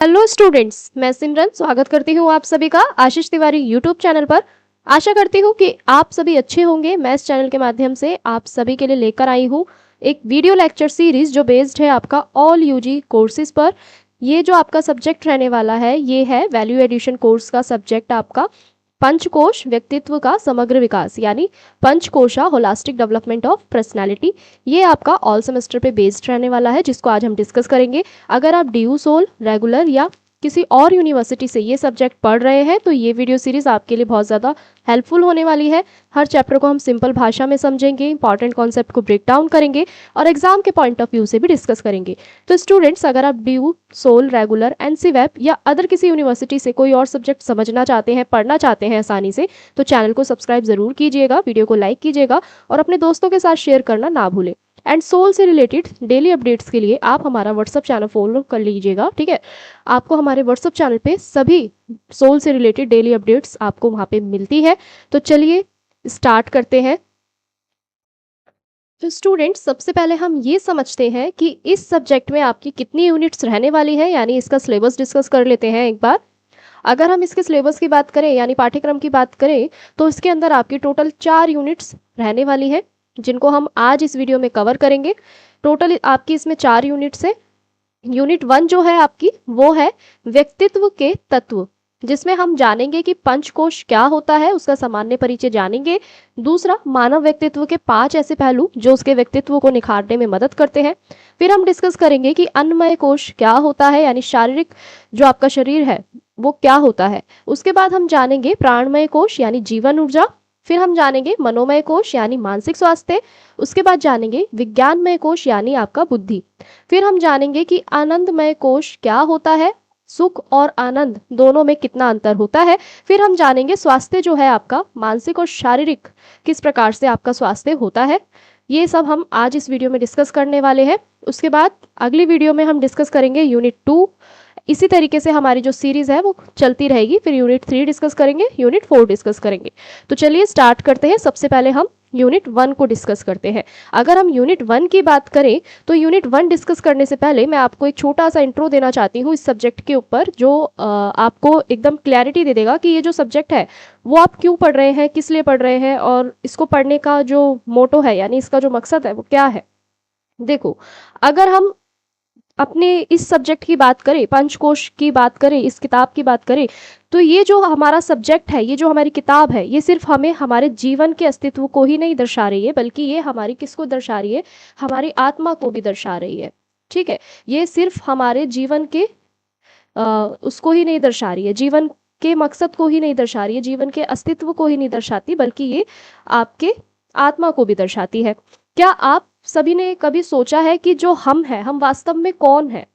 Hello students, मैं सिमरन स्वागत करती हूँ आप सभी का आशीष तिवारी यूट्यूब चैनल पर। आशा करती हूँ कि आप सभी अच्छे होंगे। मैं इस चैनल के माध्यम से आप सभी के लिए लेकर आई हूँ एक वीडियो लेक्चर सीरीज जो बेस्ड है आपका ऑल यूजी कोर्सेज पर। ये जो आपका सब्जेक्ट रहने वाला है ये है वैल्यू एडिशन कोर्स का सब्जेक्ट आपका पंचकोश व्यक्तित्व का समग्र विकास, यानी पंचकोशा होलास्टिक डेवलपमेंट ऑफ पर्सनालिटी। ये आपका ऑल सेमेस्टर पे बेस्ड रहने वाला है, जिसको आज हम डिस्कस करेंगे। अगर आप डी यू सोल रेगुलर या किसी और यूनिवर्सिटी से ये सब्जेक्ट पढ़ रहे हैं तो ये वीडियो सीरीज आपके लिए बहुत ज़्यादा हेल्पफुल होने वाली है। हर चैप्टर को हम सिंपल भाषा में समझेंगे, इंपॉर्टेंट कॉन्सेप्ट को ब्रेक डाउन करेंगे और एग्जाम के पॉइंट ऑफ व्यू से भी डिस्कस करेंगे। तो स्टूडेंट्स, अगर आप D U SOL regular NC web या अदर किसी यूनिवर्सिटी से कोई और सब्जेक्ट समझना चाहते हैं, पढ़ना चाहते हैं आसानी से, तो चैनल को सब्सक्राइब जरूर कीजिएगा, वीडियो को लाइक कीजिएगा और अपने दोस्तों के साथ शेयर करना ना भूलें। एंड सोल से रिलेटेड डेली अपडेट्स के लिए आप हमारा व्हाट्सअप चैनल फॉलो कर लीजिएगा, ठीक है। आपको हमारे व्हाट्सअप चैनल पे सभी सोल से रिलेटेड डेली अपडेट्स आपको वहाँ पे मिलती है। तो चलिए स्टार्ट करते हैं। तो स्टूडेंट्स, सबसे पहले हम ये समझते हैं कि इस सब्जेक्ट में आपकी कितनी यूनिट्स रहने वाली है, यानी इसका सिलेबस डिस्कस कर लेते हैं एक बार। अगर हम इसके सिलेबस की बात करें यानी पाठ्यक्रम की बात करें तो इसके अंदर आपकी टोटल 4 यूनिट्स रहने वाली है, जिनको हम आज इस वीडियो में कवर करेंगे। टोटल आपकी इसमें 4 यूनिट्स है। यूनिट 1 जो है आपकी वो है व्यक्तित्व के तत्व, जिसमें हम जानेंगे कि पंचकोश क्या होता है, उसका सामान्य परिचय जानेंगे। दूसरा, मानव व्यक्तित्व के 5 ऐसे पहलू जो उसके व्यक्तित्व को निखारने में मदद करते हैं। फिर हम डिस्कस करेंगे कि अन्नमय कोश क्या होता है, यानी शारीरिक जो आपका शरीर है वो क्या होता है। उसके बाद हम जानेंगे प्राणमय कोश यानी जीवन ऊर्जा। फिर हम जानेंगे मनोमय कोश यानी मानसिक स्वास्थ्य। उसके बाद जानेंगे विज्ञानमय कोश यानी आपका बुद्धि। फिर हम जानेंगे कि आनंदमय कोश क्या होता है, सुख और आनंद दोनों में कितना अंतर होता है। फिर हम जानेंगे स्वास्थ्य जो है आपका मानसिक और शारीरिक किस प्रकार से आपका स्वास्थ्य होता है। ये सब हम आज इस वीडियो में डिस्कस करने वाले हैं। उसके बाद अगली वीडियो में हम डिस्कस करेंगे यूनिट 2। इसी तरीके से हमारी जो सीरीज है वो चलती रहेगी। फिर यूनिट 3 डिस्कस करेंगे, यूनिट 4 डिस्कस करेंगे। तो चलिए स्टार्ट करते हैं। सबसे पहले हम यूनिट 1 को डिस्कस करते हैं। अगर हम यूनिट 1 की बात करें तो यूनिट 1 डिस्कस करने से पहले मैं आपको एक छोटा सा इंट्रो देना चाहती हूँ इस सब्जेक्ट के ऊपर, जो आपको एकदम क्लैरिटी दे देगा कि ये जो सब्जेक्ट है वो आप क्यों पढ़ रहे हैं, किस लिए पढ़ रहे हैं और इसको पढ़ने का जो मोटो है यानी इसका जो मकसद है वो क्या है। देखो, अगर हम अपने इस सब्जेक्ट की बात करें, पंचकोश की बात करें, इस किताब की बात करें, तो ये जो हमारा सब्जेक्ट है, ये जो हमारी किताब है, ये सिर्फ हमें हमारे जीवन के अस्तित्व को ही नहीं दर्शा रही है, बल्कि ये हमारी किसको दर्शा रही है, हमारी आत्मा को भी दर्शा रही है। ठीक है, ये सिर्फ हमारे जीवन के उसको ही नहीं दर्शा रही है, जीवन के मकसद को ही नहीं दर्शा रही है, जीवन के अस्तित्व को ही नहीं दर्शाती, बल्कि ये आपके आत्मा को भी दर्शाती है। क्या आप सभी ने कभी सोचा है कि जो हम हैं, हम वास्तव में कौन है,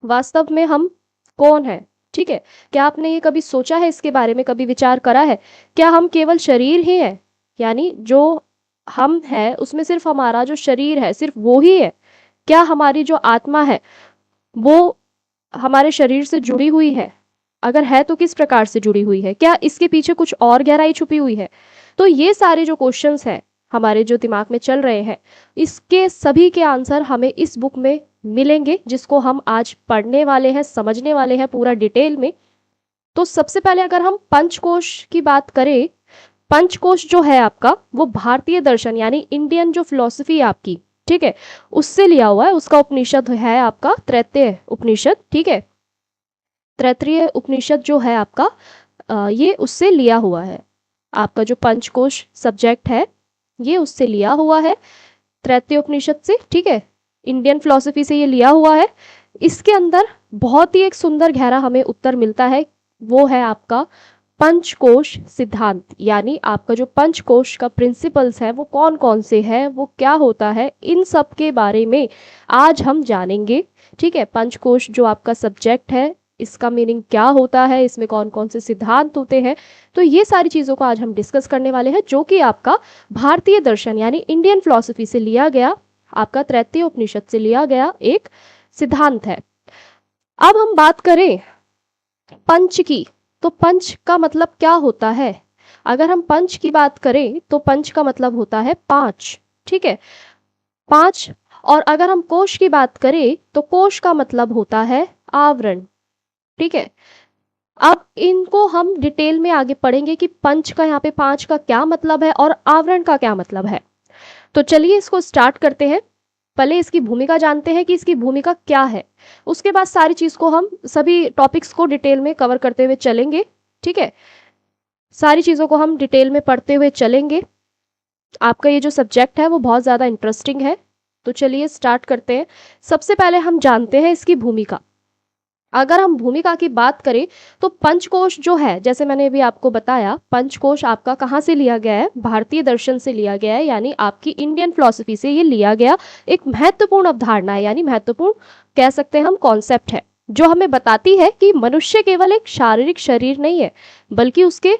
वास्तव में हम कौन है? ठीक है, क्या आपने ये कभी सोचा है, इसके बारे में कभी विचार करा है? क्या हम केवल शरीर ही है, यानी जो हम है उसमें सिर्फ हमारा जो शरीर है सिर्फ वो ही है? क्या हमारी जो आत्मा है वो हमारे शरीर से जुड़ी हुई है? अगर है तो किस प्रकार से जुड़ी हुई है? क्या इसके पीछे कुछ और गहराई छुपी हुई है? तो ये सारे जो क्वेश्चंस हैं हमारे जो दिमाग में चल रहे हैं, इसके सभी के आंसर हमें इस बुक में मिलेंगे, जिसको हम आज पढ़ने वाले हैं, समझने वाले हैं पूरा डिटेल में। तो सबसे पहले अगर हम पंचकोश की बात करें, पंचकोश जो है आपका वो भारतीय दर्शन यानी इंडियन जो फिलॉसफी है आपकी, ठीक है, उससे लिया हुआ है। उसका उपनिषद है आपका तैत्तिरीय उपनिषद, ठीक है। तैत्तिरीय उपनिषद जो है आपका ये उससे लिया हुआ है। आपका जो पंचकोश सब्जेक्ट है ये उससे लिया हुआ है, तैत्तिरीय उपनिषद से, ठीक है। इंडियन फिलॉसफी से ये लिया हुआ है। इसके अंदर बहुत ही एक सुंदर गहरा हमें उत्तर मिलता है, वो है आपका पंचकोश सिद्धांत, यानी आपका जो पंचकोश का प्रिंसिपल्स है वो कौन कौन से हैं, वो क्या होता है, इन सब के बारे में आज हम जानेंगे, ठीक है। पंचकोश जो आपका सब्जेक्ट है इसका मीनिंग क्या होता है, इसमें कौन कौन से सिद्धांत होते हैं, तो ये सारी चीज़ों को आज हम डिस्कस करने वाले हैं, जो कि आपका भारतीय दर्शन यानी इंडियन फिलॉसफी से लिया गया, आपका तैत्तिरीय उपनिषद से लिया गया एक सिद्धांत है। अब हम बात करें पंच की, तो पंच का मतलब क्या होता है? अगर हम पंच की बात करें तो पंच का मतलब होता है 5, ठीक है, 5। और अगर हम कोश की बात करें तो कोश का मतलब होता है आवरण, ठीक है। अब इनको हम डिटेल में आगे पढ़ेंगे कि पंच का यहाँ पे 5 का क्या मतलब है और आवरण का क्या मतलब है। तो चलिए इसको स्टार्ट करते हैं। पहले इसकी भूमिका जानते हैं कि इसकी भूमिका क्या है, उसके बाद सारी चीज को हम सभी टॉपिक्स को डिटेल में कवर करते हुए चलेंगे। ठीक है, सारी चीजों को हम डिटेल में पढ़ते हुए चलेंगे। आपका ये जो सब्जेक्ट है वो बहुत ज़्यादा इंटरेस्टिंग है। तो चलिए स्टार्ट करते हैं। सबसे पहले हम जानते हैं इसकी भूमिका। अगर हम भूमिका की बात करें तो पंचकोश जो है, जैसे मैंने अभी आपको बताया, पंचकोश आपका कहाँ से लिया गया है? भारतीय दर्शन से लिया गया है, यानी आपकी इंडियन फिलॉसफी से ये लिया गया एक महत्वपूर्ण अवधारणा है, यानी महत्वपूर्ण कह सकते हैं हम कॉन्सेप्ट है, जो हमें बताती है कि मनुष्य केवल एक शारीरिक शरीर नहीं है, बल्कि उसके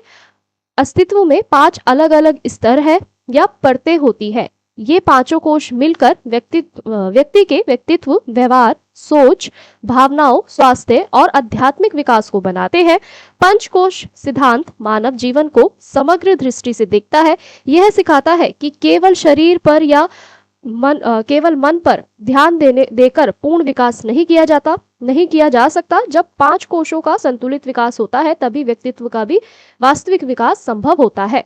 अस्तित्व में 5 अलग अलग स्तर है या परतें होती है। ये पांचों कोश मिलकर व्यक्ति के व्यक्तित्व, व्यवहार, सोच, भावनाओं, स्वास्थ्य और आध्यात्मिक विकास को बनाते हैं। पंचकोश सिद्धांत मानव जीवन को समग्र दृष्टि से देखता है। यह सिखाता है कि केवल शरीर पर या केवल मन पर ध्यान देकर पूर्ण विकास नहीं किया जा सकता। जब 5 कोशों का संतुलित विकास होता है तभी व्यक्तित्व का भी वास्तविक विकास संभव होता है।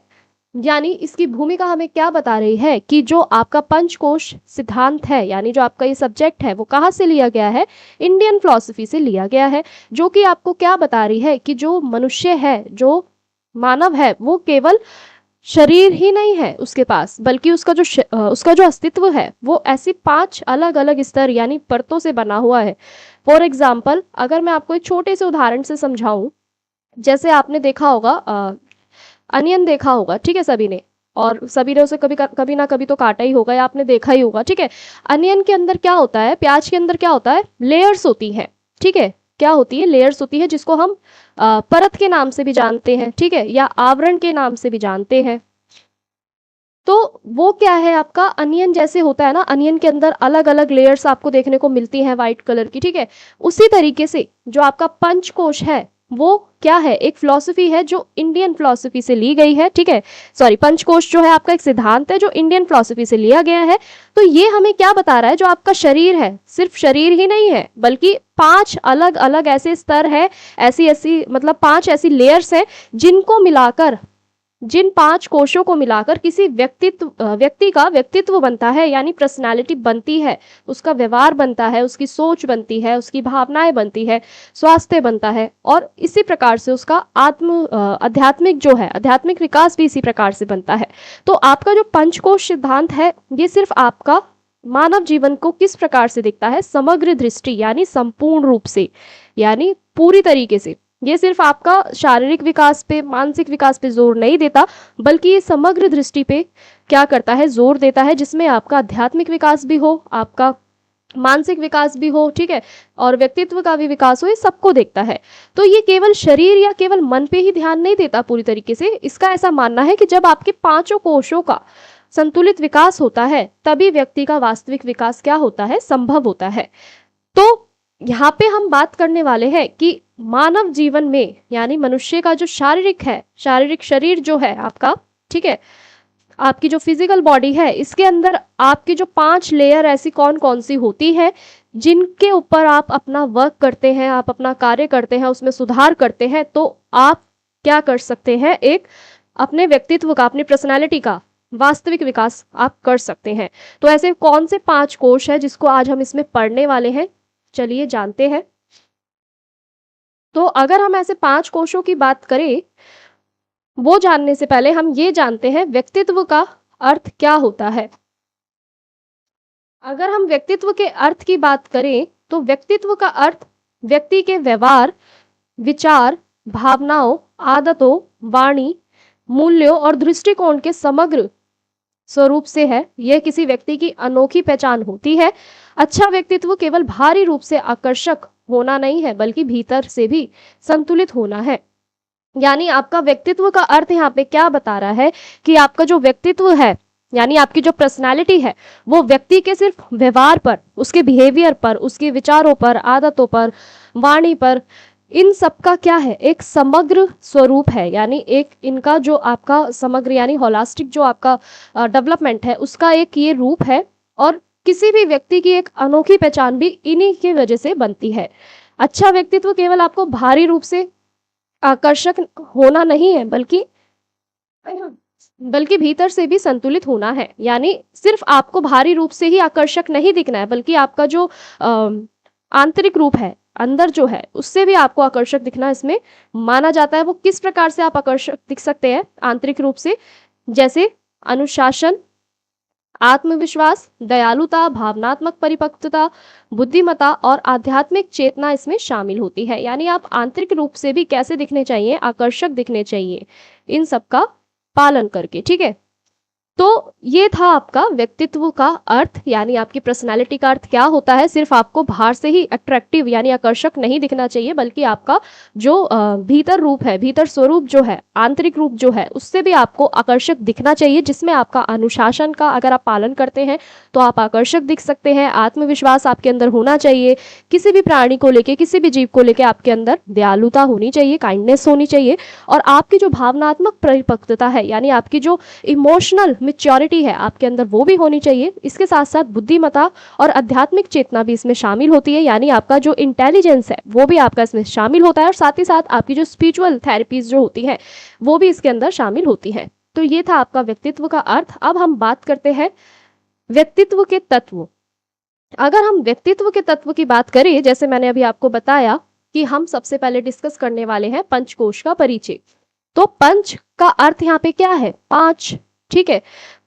यानी इसकी भूमिका हमें क्या बता रही है कि जो आपका पंचकोश सिद्धांत है, यानी जो आपका ये सब्जेक्ट है, वो कहाँ से लिया गया है? इंडियन फिलॉसफी से लिया गया है, जो कि आपको क्या बता रही है कि जो मनुष्य है, जो मानव है, वो केवल शरीर ही नहीं है उसके पास, बल्कि उसका जो अस्तित्व है वो ऐसी 5 अलग अलग स्तर यानी परतों से बना हुआ है। फॉर एग्जाम्पल, अगर मैं आपको एक छोटे से उदाहरण से समझाऊं, जैसे आपने देखा होगा अनियन देखा होगा, ठीक है, सभी ने, और सभी ने उसे कभी ना कभी तो काटा ही होगा या आपने देखा ही होगा। ठीक है, अनियन के अंदर क्या होता है, प्याज के अंदर क्या होता है? लेयर्स होती है। ठीक है, क्या होती है? लेयर्स होती है, जिसको हम परत के नाम से भी जानते हैं, ठीक है, या आवरण के नाम से भी जानते हैं। तो वो क्या है, आपका अनियन जैसे होता है ना, अनियन के अंदर अलग अलग लेयर्स आपको देखने को मिलती हैं व्हाइट कलर की। ठीक है, उसी तरीके से जो आपका पंचकोश है वो क्या है? एक फिलॉसफी है जो इंडियन फिलॉसफी से ली गई है। ठीक है, सॉरी, पंचकोश जो है आपका एक सिद्धांत है जो इंडियन फिलॉसफी से लिया गया है। तो ये हमें क्या बता रहा है? जो आपका शरीर है, सिर्फ शरीर ही नहीं है, बल्कि 5 अलग अलग ऐसे स्तर है, ऐसी मतलब 5 ऐसी लेयर्स है, जिन 5 कोशों को मिलाकर किसी व्यक्ति का व्यक्तित्व बनता है, यानी पर्सनालिटी बनती है, उसका व्यवहार बनता है, उसकी सोच बनती है, उसकी भावनाएं बनती है, स्वास्थ्य बनता है, और इसी प्रकार से उसका आध्यात्मिक विकास भी इसी प्रकार से बनता है। तो आपका जो पंचकोश सिद्धांत है, ये सिर्फ आपका मानव जीवन को किस प्रकार से दिखता है? समग्र दृष्टि, यानी संपूर्ण रूप से, यानी पूरी तरीके से। ये सिर्फ आपका शारीरिक विकास पे, मानसिक विकास पे जोर नहीं देता, बल्कि ये समग्र दृष्टि पे क्या करता है? जोर देता है, जिसमें आपका आध्यात्मिक विकास भी हो, आपका मानसिक विकास भी हो, ठीक है, और व्यक्तित्व का भी विकास हो, ये सबको देखता है। तो ये केवल शरीर या केवल मन पे ही ध्यान नहीं देता पूरी तरीके से। इसका ऐसा मानना है कि जब आपके 5 कोशों का संतुलित विकास होता है तभी व्यक्ति का वास्तविक विकास क्या होता है? संभव होता है। तो यहाँ पे हम बात करने वाले हैं कि मानव जीवन में, यानी मनुष्य का जो शारीरिक शरीर जो है आपका, ठीक है, आपकी जो फिजिकल बॉडी है, इसके अंदर आपकी जो 5 लेयर ऐसी कौन कौन सी होती है, जिनके ऊपर आप अपना वर्क करते हैं, आप अपना कार्य करते हैं, उसमें सुधार करते हैं, तो आप क्या कर सकते हैं? एक अपने व्यक्तित्व का, अपनी पर्सनैलिटी का वास्तविक विकास आप कर सकते हैं। तो ऐसे कौन से 5 कोश है जिसको आज हम इसमें पढ़ने वाले हैं, चलिए जानते हैं। तो अगर हम ऐसे 5 कोशों की बात करें, वो जानने से पहले हम ये जानते हैं व्यक्तित्व का अर्थ क्या होता है। अगर हम व्यक्तित्व के अर्थ की बात करें तो व्यक्तित्व का अर्थ व्यक्ति के व्यवहार, विचार, भावनाओं, आदतों, वाणी, मूल्यों और दृष्टिकोण के समग्र स्वरूप से है। यह किसी व्यक्ति की अनोखी पहचान होती है। अच्छा व्यक्तित्व केवल बाहरी रूप से आकर्षक होना नहीं है, बल्कि भीतर से भी संतुलित होना है। यानी आपका व्यक्तित्व का अर्थ यहाँ पे क्या बता रहा है कि आपका जो व्यक्तित्व है, यानी आपकी जो पर्सनालिटी है, वो व्यक्ति के सिर्फ व्यवहार पर, उसके बिहेवियर पर, उसके विचारों पर, आदतों पर, वाणी पर, इन सब का क्या है? एक समग्र स्वरूप है। यानी एक इनका जो आपका समग्र यानी होलिस्टिक जो आपका डेवलपमेंट है, उसका एक ये रूप है, और किसी भी व्यक्ति की एक अनोखी पहचान भी इन्हीं की वजह से बनती है। अच्छा व्यक्तित्व केवल आपको बाहरी रूप से आकर्षक होना नहीं है, बल्कि भीतर से भी संतुलित होना है। यानी सिर्फ आपको बाहरी रूप से ही आकर्षक नहीं दिखना है, बल्कि आपका जो आंतरिक रूप है, अंदर जो है, उससे भी आपको आकर्षक दिखना इसमें माना जाता है। वो किस प्रकार से आप आकर्षक दिख सकते हैं आंतरिक रूप से? जैसे अनुशासन, आत्मविश्वास, दयालुता, भावनात्मक परिपक्वता, बुद्धिमत्ता और आध्यात्मिक चेतना इसमें शामिल होती है। यानी आप आंतरिक रूप से भी कैसे दिखने चाहिए, आकर्षक दिखने चाहिए, इन सब का पालन करके। ठीक है, तो ये था आपका व्यक्तित्व का अर्थ, यानी आपकी पर्सनालिटी का अर्थ क्या होता है। सिर्फ आपको बाहर से ही अट्रैक्टिव यानी आकर्षक नहीं दिखना चाहिए, बल्कि आपका जो भीतर रूप है, भीतर स्वरूप जो है, आंतरिक रूप जो है, उससे भी आपको आकर्षक दिखना चाहिए, जिसमें आपका अनुशासन का अगर आप पालन करते हैं तो आप आकर्षक दिख सकते हैं। आत्मविश्वास आपके अंदर होना चाहिए, किसी भी प्राणी को लेके, किसी भी जीव को लेके आपके अंदर दयालुता होनी चाहिए, काइंडनेस होनी चाहिए। और आपकी जो भावनात्मक परिपक्वता है, यानी आपकी जो इमोशनल मैच्योरिटी है आपके अंदर, वो भी होनी चाहिए। इसके साथ साथ बुद्धिमत्ता और आध्यात्मिक चेतना भी इसमें शामिल होती है, यानी आपका जो इंटेलिजेंस है वो भी आपका इसमें शामिल होता है। और साथ ही साथ आपकी जो स्पिरिचुअल थेरेपीज जो होती है वो भी इसके अंदर शामिल होती है। तो ये था आपका व्यक्तित्व का अर्थ। अब हम बात करते हैं व्यक्तित्व के तत्व। अगर हम व्यक्तित्व के तत्व की बात करें, जैसे मैंने अभी आपको बताया कि हम सबसे पहले डिस्कस करने वाले हैं पंचकोश का परिचय। तो पंच का अर्थ यहाँ पे क्या है? पांच। ठीक है,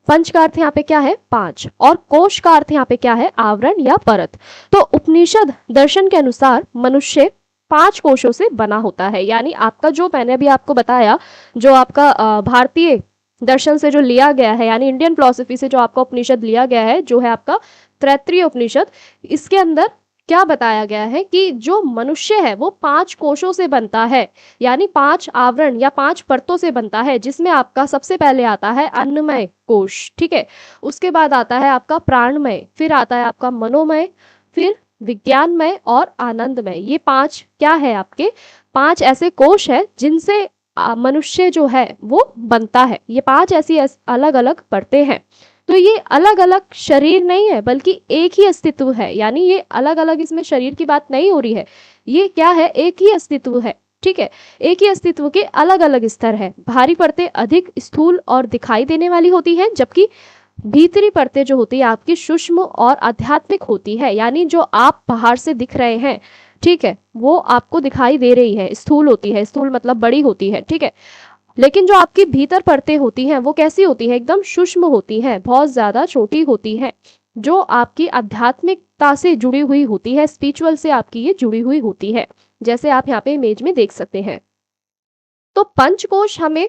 पंच का अर्थ यहाँ पे क्या है? पांच। और कोश का अर्थ यहाँ पे क्या है? आवरण या परत। तो उपनिषद दर्शन के अनुसार मनुष्य 5 कोशों से बना होता है। यानी आपका जो मैंने अभी आपको बताया, जो आपका भारतीय दर्शन से जो लिया गया है, यानी इंडियन फिलॉसफी से जो आपका उपनिषद लिया गया है, जो है आपका तैत्तिरीय उपनिषद, इसके अंदर क्या बताया गया है कि जो मनुष्य है वो 5 कोशों से बनता है, यानी 5 आवरण या 5 परतों से बनता है, जिसमें आपका सबसे पहले आता है अन्नमय कोश। ठीक है, उसके बाद आता है आपका प्राणमय, फिर आता है आपका मनोमय, फिर विज्ञानमय और आनंदमय। ये 5 क्या है? आपके 5 ऐसे कोश है जिनसे मनुष्य जो है वो बनता है। ये 5 ऐसी अलग अलग परतें हैं। तो ये अलग अलग शरीर नहीं है, बल्कि एक ही अस्तित्व है। यानी ये अलग अलग, इसमें शरीर की बात नहीं हो रही है, ये क्या है? एक ही अस्तित्व है। ठीक है, एक ही अस्तित्व के अलग अलग स्तर है। बाहरी परतें अधिक स्थूल और दिखाई देने वाली होती हैं, जबकि भीतरी परतें जो होती है आपकी सूक्ष्म और आध्यात्मिक होती है। यानी जो आप बाहर से दिख रहे हैं, ठीक है, वो आपको दिखाई दे रही है, स्थूल होती है। स्थूल मतलब बड़ी होती है। ठीक है, लेकिन जो आपकी भीतर परतें होती हैं वो कैसी होती हैं? एकदम सूक्ष्म होती हैं, बहुत ज्यादा छोटी होती हैं, जो आपकी आध्यात्मिकता से जुड़ी हुई होती है, स्पिरिचुअल से आपकी ये जुड़ी हुई होती है, जैसे आप यहाँ पे इमेज में देख सकते हैं। तो पंचकोश हमें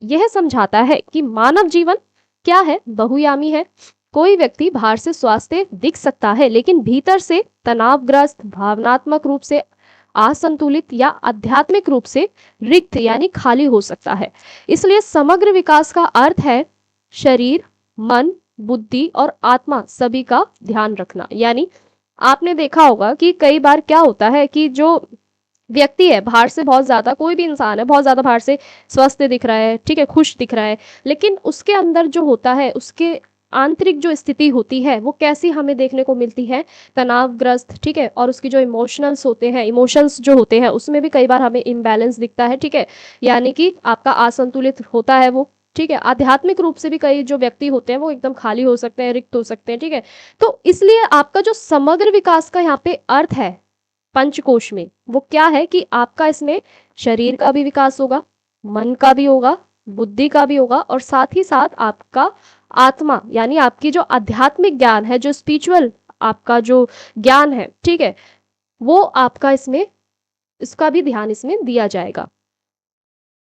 यह समझाता है कि मानव जीवन क्या है? बहुयामी है। कोई व्यक्ति बाहर से स्वास्थ्य दिख सकता है, लेकिन भीतर से तनावग्रस्त, भावनात्मक रूप से असंतुलित या आध्यात्मिक रूप से रिक्त यानी खाली हो सकता है। इसलिए समग्र विकास का अर्थ है शरीर, मन, बुद्धि और आत्मा सभी का ध्यान रखना। यानी आपने देखा होगा कि कई बार क्या होता है कि जो व्यक्ति है बाहर से बहुत ज्यादा, कोई भी इंसान है बहुत ज्यादा बाहर से स्वस्थ दिख रहा है, ठीक है, खुश दिख रहा है, लेकिन उसके अंदर जो होता है, उसके आंतरिक जो स्थिति होती है वो कैसी हमें देखने को मिलती है? तनावग्रस्त। ठीक है, और उसकी जो इमोशनल्स होते हैं, इमोशंस जो होते हैं, उसमें भी कई बार हमें इम्बैलेंस दिखता है। ठीक है, यानी कि आपका असंतुलित होता है वो। ठीक है, आध्यात्मिक रूप से भी कई जो व्यक्ति होते हैं वो एकदम खाली हो सकते हैं, रिक्त हो सकते हैं। ठीक है, तो इसलिए आपका जो समग्र विकास का यहाँ पे अर्थ है पंचकोश में, वो क्या है कि आपका इसमें शरीर का भी विकास होगा, मन का भी होगा, बुद्धि का भी होगा, और साथ ही साथ आपका आत्मा यानी आपकी जो आध्यात्मिक ज्ञान है, जो स्पिरिचुअल आपका जो ज्ञान है, ठीक है, वो आपका इसमें, इसका भी ध्यान इसमें दिया जाएगा।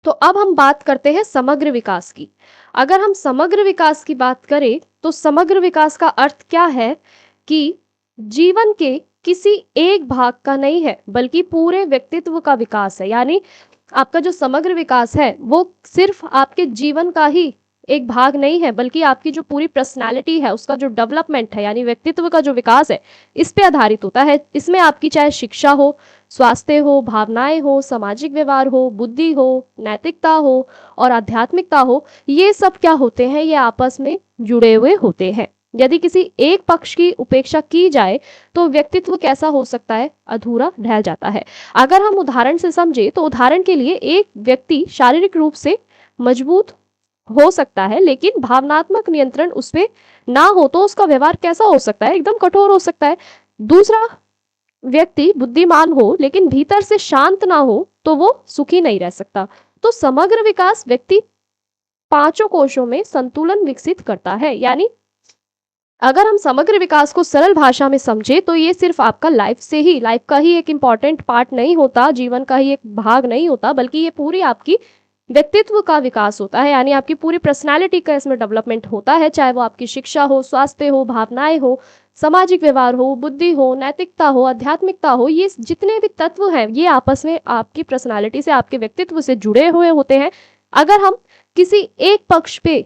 तो अब हम बात करते हैं समग्र विकास की। अगर हम समग्र विकास की बात करें तो समग्र विकास का अर्थ क्या है कि जीवन के किसी एक भाग का नहीं है, बल्कि पूरे व्यक्तित्व का विकास है। यानी आपका जो समग्र विकास है वो सिर्फ आपके जीवन का ही एक भाग नहीं है, बल्कि आपकी जो पूरी पर्सनालिटी है, उसका जो डेवलपमेंट है, यानी व्यक्तित्व का जो विकास है, इस पे आधारित होता है। इसमें आपकी चाहे शिक्षा हो, स्वास्थ्य हो, भावनाएं हो, सामाजिक व्यवहार हो, बुद्धि हो, नैतिकता हो और आध्यात्मिकता हो, ये सब क्या होते हैं? ये आपस में जुड़े हुए होते हैं। यदि किसी एक पक्ष की उपेक्षा की जाए तो व्यक्तित्व कैसा हो सकता है? अधूरा रह जाता है। अगर हम उदाहरण से समझे तो उदाहरण के लिए एक व्यक्ति शारीरिक रूप से मजबूत हो सकता है लेकिन भावनात्मक नियंत्रण उस पे ना हो तो उसका व्यवहार कैसा हो सकता है? एकदम कठोर हो सकता है। दूसरा व्यक्ति बुद्धिमान हो लेकिन भीतर से शांत ना हो तो वो सुखी नहीं रह सकता। तो समग्र विकास व्यक्ति पांचों कोशों में संतुलन विकसित करता है। यानी अगर हम समग्र विकास को सरल भाषा में समझे तो ये सिर्फ आपका लाइफ का ही एक इम्पॉर्टेंट पार्ट नहीं होता, जीवन का ही एक भाग नहीं होता, बल्कि ये पूरी आपकी व्यक्तित्व का विकास होता है। यानी आपकी पूरी पर्सनालिटी का इसमें डेवलपमेंट होता है, चाहे वो आपकी शिक्षा हो, स्वास्थ्य हो, भावनाएं हो, सामाजिक व्यवहार हो, बुद्धि हो, नैतिकता हो, आध्यात्मिकता हो, ये जितने भी तत्व हैं ये आपस में आपकी पर्सनालिटी से, आपके व्यक्तित्व से जुड़े हुए होते हैं। अगर हम किसी एक पक्ष पे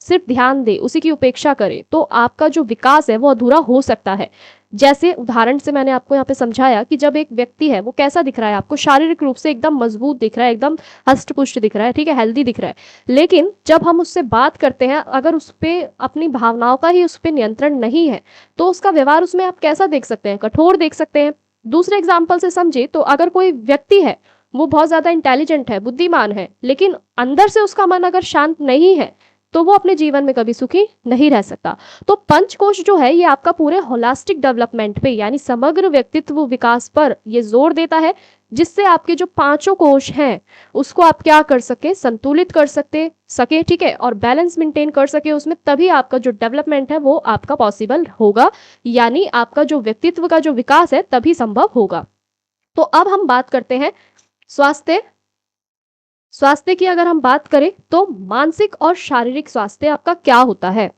सिर्फ ध्यान दे, उसी की उपेक्षा करे, तो आपका जो विकास है वो अधूरा हो सकता है। जैसे उदाहरण से मैंने आपको यहाँ पे समझाया कि जब एक व्यक्ति है वो कैसा दिख रहा है आपको, शारीरिक रूप से एकदम मजबूत दिख रहा है, एकदम हष्ट पुष्ट दिख रहा है, ठीक है, हेल्दी दिख रहा है, लेकिन जब हम उससे बात करते हैं, अगर उस पर अपनी भावनाओं का ही उस पर नियंत्रण नहीं है तो उसका व्यवहार उसमें आप कैसा देख सकते हैं? कठोर देख सकते हैं। दूसरे एग्जाम्पल से समझे तो अगर कोई व्यक्ति है वो बहुत ज्यादा इंटेलिजेंट है, बुद्धिमान है, लेकिन अंदर से उसका मन अगर शांत नहीं है तो वो अपने जीवन में कभी सुखी नहीं रह सकता। तो पंचकोश जो है ये आपका पूरे होलिस्टिक डेवलपमेंट पे यानी समग्र व्यक्तित्व विकास पर ये जोर देता है, जिससे आपके जो पांचों कोश हैं उसको आप क्या कर सके? संतुलित कर सके, ठीक है, और बैलेंस मेंटेन कर सके उसमें, तभी आपका जो डेवलपमेंट है वो आपका पॉसिबल होगा। यानी आपका जो व्यक्तित्व का जो विकास है तभी संभव होगा। तो अब हम बात करते हैं स्वास्थ्य की। अगर हम बात करें तो मानसिक और शारीरिक स्वास्थ्य आपका क्या होता है?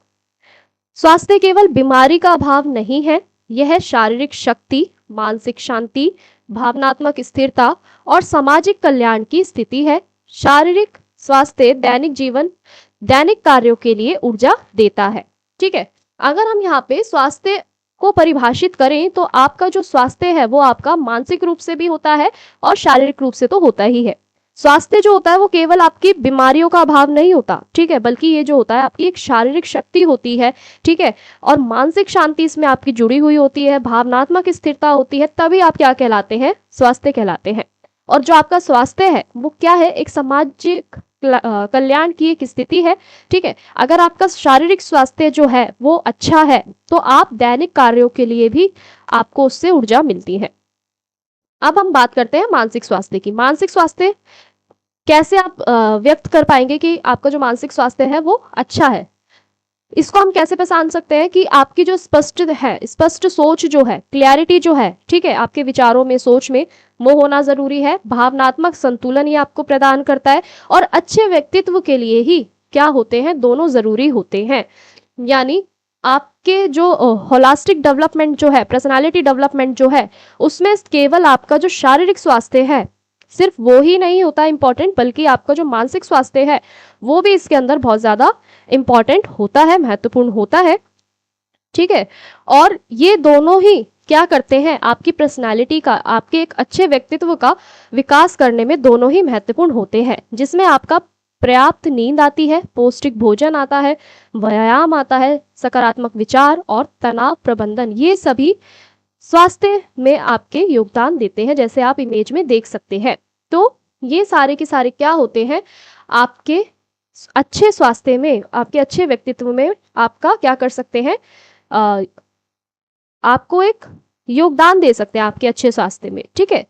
स्वास्थ्य केवल बीमारी का अभाव नहीं है, यह शारीरिक शक्ति, मानसिक शांति, भावनात्मक स्थिरता और सामाजिक कल्याण की स्थिति है। शारीरिक स्वास्थ्य दैनिक कार्यों के लिए ऊर्जा देता है, ठीक है। अगर हम यहाँ पे स्वास्थ्य को परिभाषित करें तो आपका जो स्वास्थ्य है वो आपका मानसिक रूप से भी होता है और शारीरिक रूप से तो होता ही है। स्वास्थ्य जो होता है वो केवल आपकी बीमारियों का अभाव नहीं होता, ठीक है, बल्कि ये जो होता है आपकी एक शारीरिक शक्ति होती है, ठीक है, और मानसिक शांति इसमें आपकी जुड़ी हुई होती है, भावनात्मक स्थिरता होती है, तभी आप क्या कहलाते हैं? स्वास्थ्य कहलाते हैं। और जो आपका स्वास्थ्य है वो क्या है? एक सामाजिक कल्याण की एक स्थिति है, ठीक है। अगर आपका शारीरिक स्वास्थ्य जो है वो अच्छा है तो आप दैनिक कार्यों के लिए भी आपको उससे ऊर्जा मिलती है। अब हम बात करते हैं मानसिक स्वास्थ्य की। मानसिक स्वास्थ्य कैसे आप व्यक्त कर पाएंगे कि आपका जो मानसिक स्वास्थ्य है वो अच्छा है? इसको हम कैसे पहचान सकते हैं कि आपकी जो स्पष्ट सोच जो है, क्लैरिटी जो है, ठीक है, आपके विचारों में, सोच में वो होना जरूरी है। भावनात्मक संतुलन ये आपको प्रदान करता है और अच्छे व्यक्तित्व के लिए ही क्या होते हैं? दोनों जरूरी होते हैं। यानी आपके जो होलिस्टिक डेवलपमेंट जो है, पर्सनालिटी डेवलपमेंट जो है, उसमें केवल आपका जो शारीरिक स्वास्थ्य है सिर्फ वो ही नहीं होता इंपॉर्टेंट, बल्कि आपका जो मानसिक स्वास्थ्य है वो भी इसके अंदर बहुत ज्यादा इंपॉर्टेंट होता है, महत्वपूर्ण होता है, ठीक है। और ये दोनों ही क्या करते हैं? आपकी पर्सनालिटी का, आपके एक अच्छे व्यक्तित्व का विकास करने में दोनों ही महत्वपूर्ण होते हैं, जिसमें आपका पर्याप्त नींद आती है, पौष्टिक भोजन आता है, व्यायाम आता है, सकारात्मक विचार और तनाव प्रबंधन, ये सभी स्वास्थ्य में आपके योगदान देते हैं, जैसे आप इमेज में देख सकते हैं। तो ये सारे के सारे क्या होते हैं? आपके अच्छे स्वास्थ्य में, आपके अच्छे व्यक्तित्व में आपका क्या कर सकते हैं? आपको एक योगदान दे सकते हैं आपके अच्छे स्वास्थ्य में, ठीक है।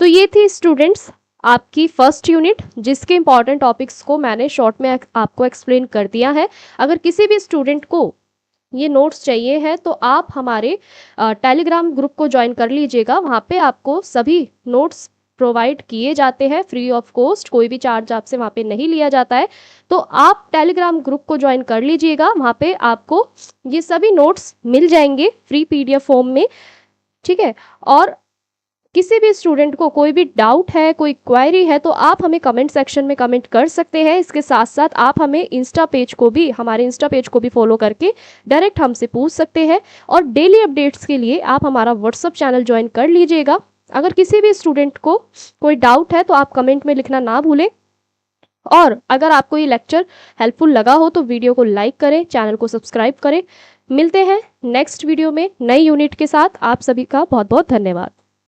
तो ये थी स्टूडेंट्स आपकी फर्स्ट यूनिट, जिसके इंपॉर्टेंट टॉपिक्स को मैंने शॉर्ट में आपको एक्सप्लेन कर दिया है। अगर किसी भी स्टूडेंट को ये नोट्स चाहिए है तो आप हमारे टेलीग्राम ग्रुप को ज्वाइन कर लीजिएगा। वहाँ पे आपको सभी नोट्स प्रोवाइड किए जाते हैं फ्री ऑफ कॉस्ट, कोई भी चार्ज आपसे वहाँ पे नहीं लिया जाता है। तो आप टेलीग्राम ग्रुप को ज्वाइन कर लीजिएगा, वहाँ पे आपको ये सभी नोट्स मिल जाएंगे फ्री PDF फॉर्म में, ठीक है। और किसी भी स्टूडेंट को कोई भी डाउट है, कोई क्वेरी है, तो आप हमें कमेंट सेक्शन में कमेंट कर सकते हैं। इसके साथ साथ आप हमें हमारे इंस्टा पेज को भी फॉलो करके डायरेक्ट हमसे पूछ सकते हैं। और डेली अपडेट्स के लिए आप हमारा व्हाट्सएप चैनल ज्वाइन कर लीजिएगा। अगर किसी भी स्टूडेंट को कोई डाउट है तो आप कमेंट में लिखना ना भूलें। और अगर आपको ये लेक्चर हेल्पफुल लगा हो तो वीडियो को लाइक करें, चैनल को सब्सक्राइब करें। मिलते हैं नेक्स्ट वीडियो में नई यूनिट के साथ। आप सभी का बहुत बहुत धन्यवाद।